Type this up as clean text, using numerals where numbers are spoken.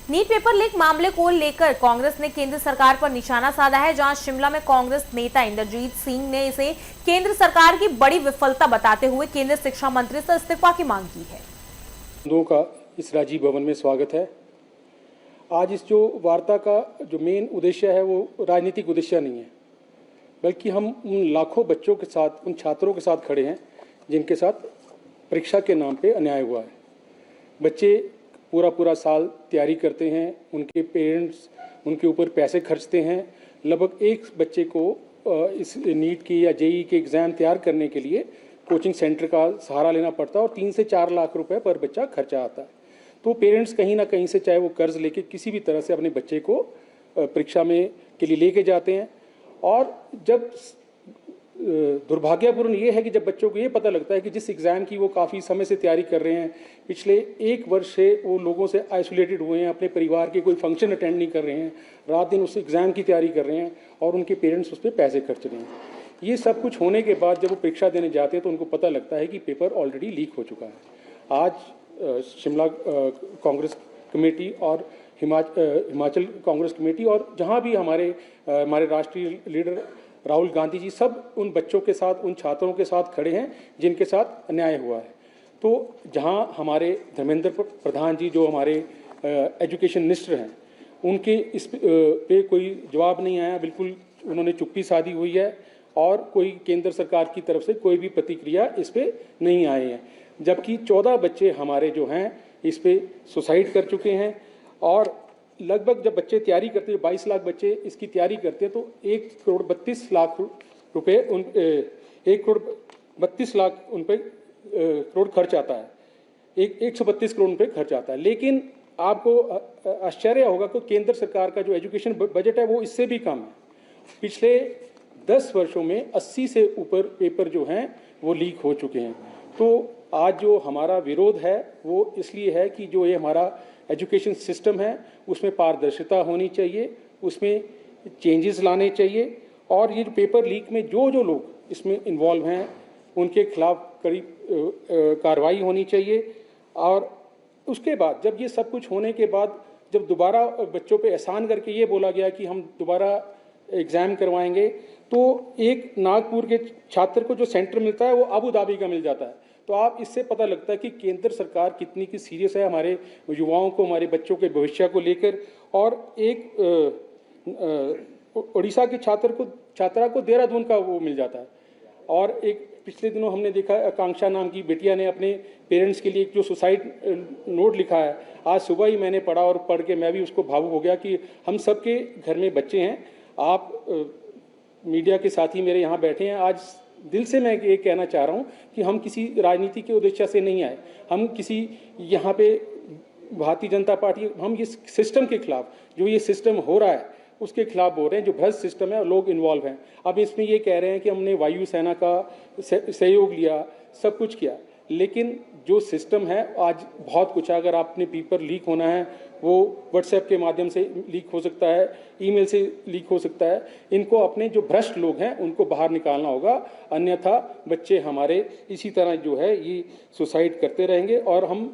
NEET paper leak मामले को लेकर कांग्रेस ने केंद्र सरकार पर निशाना साधा है, जहां शिमला में कांग्रेस नेता इंद्रजीत सिंह ने इसे केंद्र सरकार की बड़ी विफलता बताते हुए केंद्रीय शिक्षा मंत्री से इस्तीफा की मांग की है। दोनों का इस राजीव भवन में स्वागत है। आज इस जो वार्ता का जो मेन उद्देश्य है वो राजनीतिक उद्देश्य नहीं है, बल्कि हम उन लाखों बच्चों के साथ, उन छात्रों के साथ खड़े हैं जिनके साथ परीक्षा के नाम पे अन्याय हुआ है। बच्चे पूरा साल तैयारी करते हैं, उनके पेरेंट्स उनके ऊपर पैसे खर्चते हैं। लगभग एक बच्चे को इस नीट की या जेईई के एग्ज़ाम तैयार करने के लिए कोचिंग सेंटर का सहारा लेना पड़ता है और 3 से 4 लाख रुपए पर बच्चा खर्चा आता है। तो पेरेंट्स कहीं ना कहीं से, चाहे वो कर्ज लेके किसी भी तरह से अपने बच्चे को परीक्षा में के लिए लेके जाते हैं। और जब दुर्भाग्यपूर्ण ये है कि जब बच्चों को ये पता लगता है कि जिस एग्ज़ाम की वो काफ़ी समय से तैयारी कर रहे हैं, पिछले 1 वर्ष से वो लोगों से आइसोलेटेड हुए हैं, अपने परिवार के कोई फंक्शन अटेंड नहीं कर रहे हैं, रात दिन उस एग्ज़ाम की तैयारी कर रहे हैं और उनके पेरेंट्स उस पर पैसे खर्च रहे हैं। ये सब कुछ होने के बाद जब वो परीक्षा देने जाते हैं तो उनको पता लगता है कि पेपर ऑलरेडी लीक हो चुका है। आज शिमला कांग्रेस कमेटी और हिमाचल कांग्रेस कमेटी और जहाँ भी हमारे राष्ट्रीय लीडर राहुल गांधी जी सब उन बच्चों के साथ, उन छात्रों के साथ खड़े हैं जिनके साथ अन्याय हुआ है। तो जहां हमारे धर्मेंद्र प्रधान जी जो हमारे एजुकेशन मिनिस्टर हैं, उनके इस पे कोई जवाब नहीं आया, बिल्कुल उन्होंने चुप्पी साधी हुई है और कोई केंद्र सरकार की तरफ से कोई भी प्रतिक्रिया इस पे नहीं आए हैं। जबकि 14 बच्चे हमारे जो हैं इस पे सुसाइड कर चुके हैं और लगभग जब बच्चे तैयारी करते हैं, 22 लाख बच्चे इसकी तैयारी करते हैं, तो 1 करोड़ 32 लाख रुपए 1 करोड़ 32 लाख उन पे करोड़ खर्च आता है, 132 करोड़ रुपए खर्च आता है। लेकिन आपको आश्चर्य होगा कि केंद्र सरकार का जो एजुकेशन बजट है वो इससे भी कम है। पिछले 10 वर्षों में 80 से ऊपर पेपर जो हैं वो लीक हो चुके हैं। तो आज जो हमारा विरोध है वो इसलिए है कि जो ये हमारा एजुकेशन सिस्टम है उसमें पारदर्शिता होनी चाहिए, उसमें चेंजेस लाने चाहिए और ये जो पेपर लीक में जो लोग इसमें इन्वॉल्व हैं उनके खिलाफ कड़ी कार्रवाई होनी चाहिए। और उसके बाद जब ये सब कुछ होने के बाद जब दोबारा बच्चों पे एहसान करके ये बोला गया कि हम दोबारा एग्ज़ाम करवाएंगे, तो एक नागपुर के छात्र को जो सेंटर मिलता है वो अबू धाबी का मिल जाता है। तो आप इससे पता लगता है कि केंद्र सरकार कितनी की सीरियस है हमारे युवाओं को, हमारे बच्चों के भविष्य को लेकर। और एक उड़ीसा के छात्रा को देहरादून का वो मिल जाता है। और एक पिछले दिनों हमने देखा, आकांक्षा नाम की बेटिया ने अपने पेरेंट्स के लिए जो सुसाइड नोट लिखा है, आज सुबह ही मैंने पढ़ा और पढ़ के मैं भी उसको भावुक हो गया कि हम सबके घर में बच्चे हैं। आप मीडिया के साथी मेरे यहाँ बैठे हैं, आज दिल से मैं ये कहना चाह रहा हूँ कि हम किसी राजनीति के उद्देश्य से नहीं आए, हम किसी यहाँ पे भारतीय जनता पार्टी, हम इस सिस्टम के खिलाफ, जो ये सिस्टम हो रहा है उसके खिलाफ बोल रहे हैं, जो भ्रष्ट सिस्टम है और लोग इन्वॉल्व हैं। अब इसमें ये कह रहे हैं कि हमने वायुसेना का सहयोग लिया, सब कुछ किया, लेकिन जो सिस्टम है आज बहुत कुछ है। अगर आपने पेपर लीक होना है वो व्हाट्सएप के माध्यम से लीक हो सकता है, ईमेल से लीक हो सकता है। इनको अपने जो भ्रष्ट लोग हैं उनको बाहर निकालना होगा, अन्यथा बच्चे हमारे इसी तरह जो है ये सुसाइड करते रहेंगे और हम